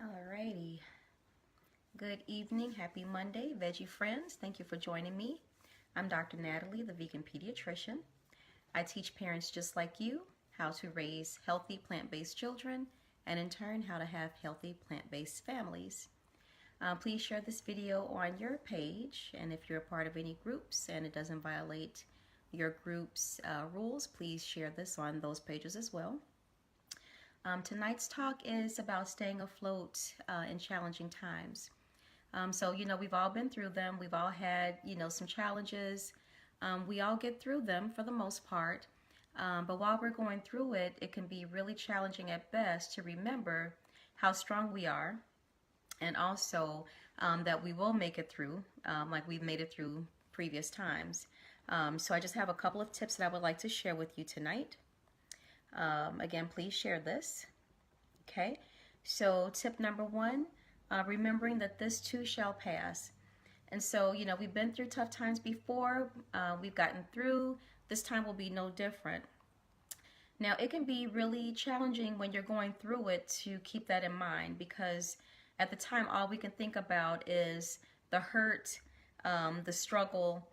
Alrighty. Good evening. Happy Monday, veggie friends. Thank you for joining me. I'm Dr. Natalie, the vegan pediatrician. I teach parents just like you how to raise healthy plant-based children and in turn how to have healthy plant-based families. Please share this video on your page, and if you're a part of any groups and it doesn't violate your group's rules, please share this on those pages as well. Tonight's talk is about staying afloat in challenging times. So, we've all been through them. We've all had, some challenges. We all get through them for the most part. But while we're going through it, it can be really challenging at best to remember how strong we are, and also that we will make it through like we've made it through previous times. So I just have a couple of tips that I would like to share with you tonight. Again, please share this. Okay, so tip number one, remembering that this too shall pass. And so, we've been through tough times before, we've gotten through, this time will be no different. Now, it can be really challenging when you're going through it to keep that in mind, because at the time, all we can think about is the hurt, the struggle,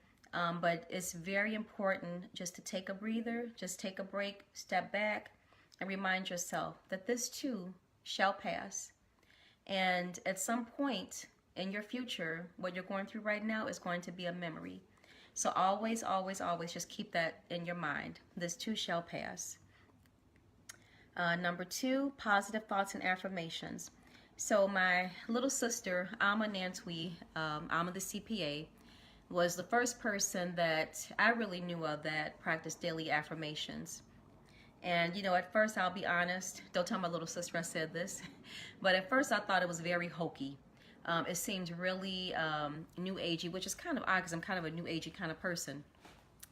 but it's very important just to take a breather, just take a break, step back, and remind yourself that this too shall pass. And at some point in your future, what you're going through right now is going to be a memory. So always, always, always just keep that in your mind. This too shall pass. Number two, positive thoughts and affirmations. So my little sister, Alma Nantwi, Alma the CPA, was the first person that I really knew of that practiced daily affirmations. And at first, I'll be honest, don't tell my little sister I said this, but at first I thought it was very hokey. It seemed really new agey, which is kind of odd because I'm kind of a new agey kind of person,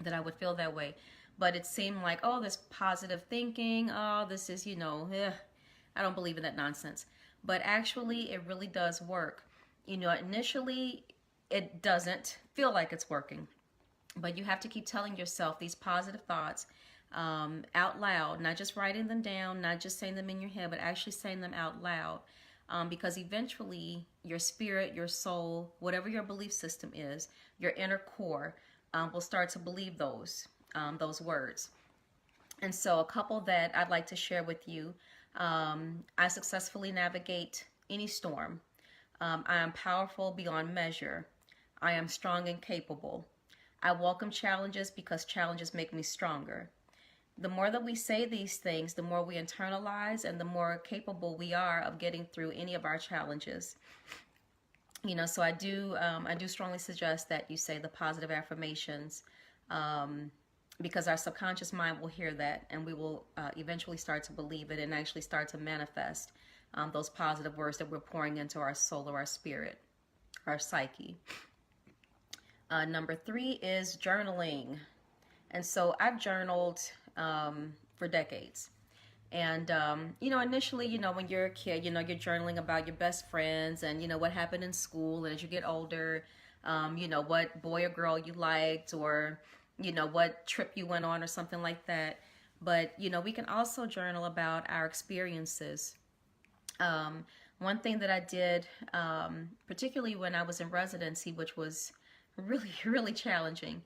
that I would feel that way. But it seemed like, oh, this positive thinking, oh, this is, I don't believe in that nonsense. But actually, it really does work. Initially, it doesn't feel like it's working, but you have to keep telling yourself these positive thoughts out loud, not just writing them down, not just saying them in your head, but actually saying them out loud, because eventually your spirit, your soul, whatever your belief system is, your inner core will start to believe those words. And so a couple that I'd like to share with you: I successfully navigate any storm. I am powerful beyond measure. I am strong and capable. I welcome challenges because challenges make me stronger. The more that we say these things, the more we internalize and the more capable we are of getting through any of our challenges. So I do strongly suggest that you say the positive affirmations, because our subconscious mind will hear that, and we will eventually start to believe it and actually start to manifest those positive words that we're pouring into our soul or our spirit, our psyche. Number three is journaling. And so I've journaled for decades. And, initially, when you're a kid, you're journaling about your best friends and, what happened in school. And as you get older, what boy or girl you liked, or, what trip you went on or something like that. But, we can also journal about our experiences. One thing that I did, particularly when I was in residency, which was really, really challenging,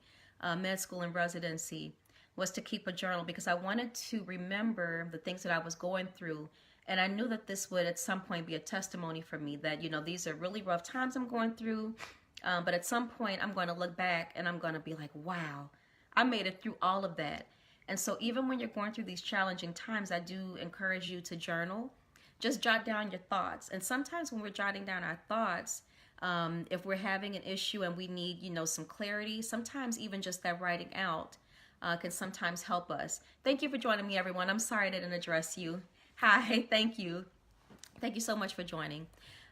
med school and residency, was to keep a journal, because I wanted to remember the things that I was going through. And I knew that this would at some point be a testimony for me that, these are really rough times I'm going through. But at some point I'm going to look back and I'm going to be like, wow, I made it through all of that. And so even when you're going through these challenging times, I do encourage you to journal. Just jot down your thoughts. And sometimes when we're jotting down our thoughts, if we're having an issue and we need, some clarity, sometimes even just that writing out can sometimes help us. Thank you for joining me, everyone. I'm sorry I didn't address you. Hi, thank you. Thank you so much for joining.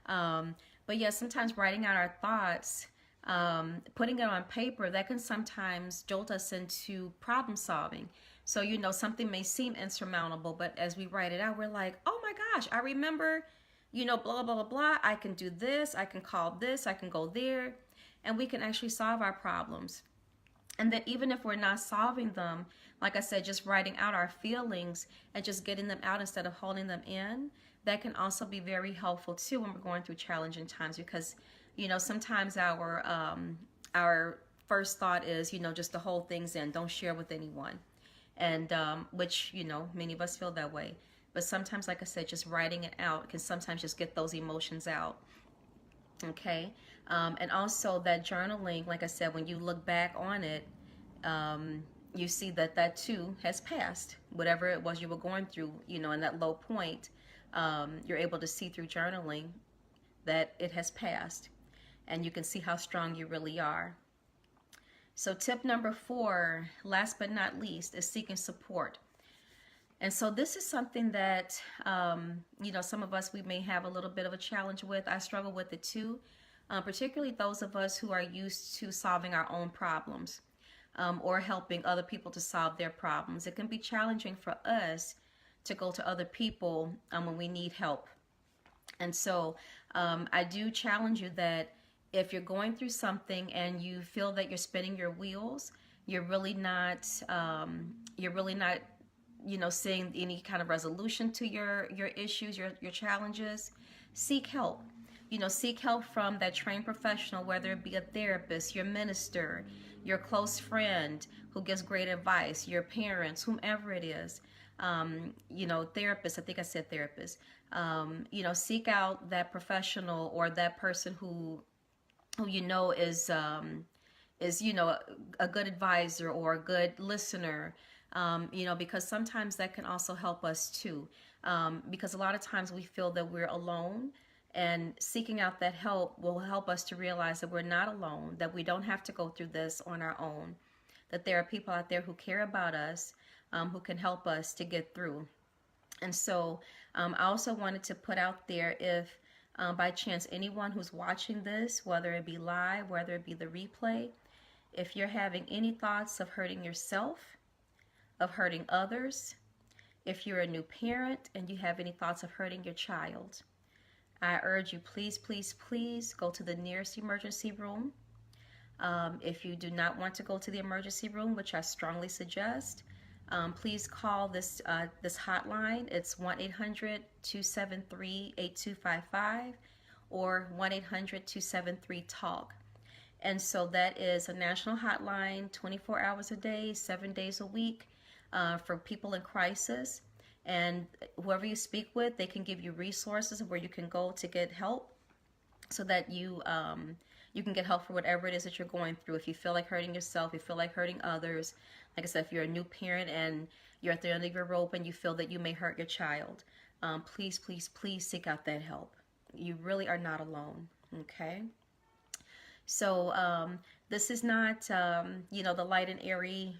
But yeah, sometimes writing out our thoughts, putting it on paper, that can sometimes jolt us into problem solving. So, something may seem insurmountable, but as we write it out, we're like, oh my gosh, I remember, blah, blah, blah, blah, I can do this, I can call this, I can go there, and we can actually solve our problems. And then even if we're not solving them, like I said, just writing out our feelings and just getting them out instead of holding them in, that can also be very helpful too when we're going through challenging times, because sometimes our first thought is just to hold things in, don't share with anyone, and which many of us feel that way. But sometimes, like I said, just writing it out can sometimes just get those emotions out. Okay. And also that journaling, like I said, when you look back on it, you see that too has passed. Whatever it was you were going through, in that low point, you're able to see through journaling that it has passed, and you can see how strong you really are. So tip number 4, last but not least, is seeking support. And so this is something that, some of us, we may have a little bit of a challenge with. I struggle with it too, particularly those of us who are used to solving our own problems, or helping other people to solve their problems. It can be challenging for us to go to other people when we need help. And so I do challenge you that if you're going through something and you feel that you're spinning your wheels, you're really not seeing any kind of resolution to your issues, your challenges, seek help. Seek help from that trained professional, whether it be a therapist, your minister, your close friend who gives great advice, your parents, whomever it is. Therapist, I think I said therapist. Seek out that professional or that person who is a good advisor or a good listener. Because sometimes that can also help us too. Because a lot of times we feel that we're alone, and seeking out that help will help us to realize that we're not alone, that we don't have to go through this on our own, that there are people out there who care about us, who can help us to get through. And so I also wanted to put out there, if by chance anyone who's watching this, whether it be live, whether it be the replay, if you're having any thoughts of hurting yourself, of hurting others, if you're a new parent and you have any thoughts of hurting your child, I urge you, please, please, please go to the nearest emergency room. If you do not want to go to the emergency room, which I strongly suggest, please call this hotline. It's 1-800-273-8255 or 1-800-273-TALK. And so that is a national hotline, 24 hours a day, 7 days a week, for people in crisis. And whoever you speak with, they can give you resources where you can go to get help, so that you can get help for whatever it is that you're going through. If you feel like hurting yourself, you feel like hurting others, like I said, if you're a new parent and you're at the end of your rope and you feel that you may hurt your child, please, please, please seek out that help. You really are not alone, okay? So this is not, the light and airy,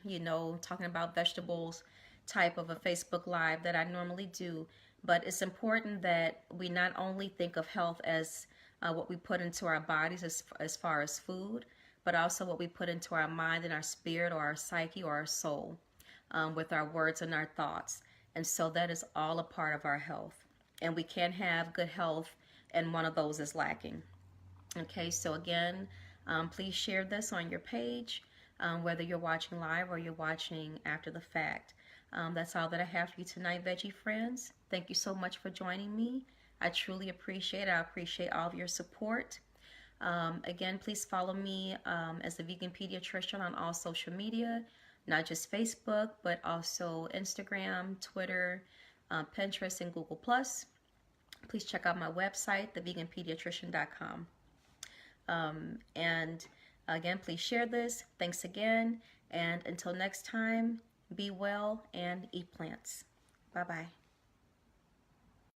talking about vegetables type of a Facebook Live that I normally do. But it's important that we not only think of health as what we put into our bodies as far as food, but also what we put into our mind and our spirit or our psyche or our soul, with our words and our thoughts. And so that is all a part of our health. And we can't have good health and one of those is lacking. Okay, so again, please share this on your page, whether you're watching live or you're watching after the fact. That's all that I have for you tonight, veggie friends. Thank you so much for joining me. I truly appreciate it. I appreciate all of your support. Again, please follow me as the Vegan Pediatrician on all social media, not just Facebook, but also Instagram, Twitter, Pinterest, and Google+. Please check out my website, theveganpediatrician.com. And again, please share this. Thanks again. And until next time, be well and eat plants. Bye-bye.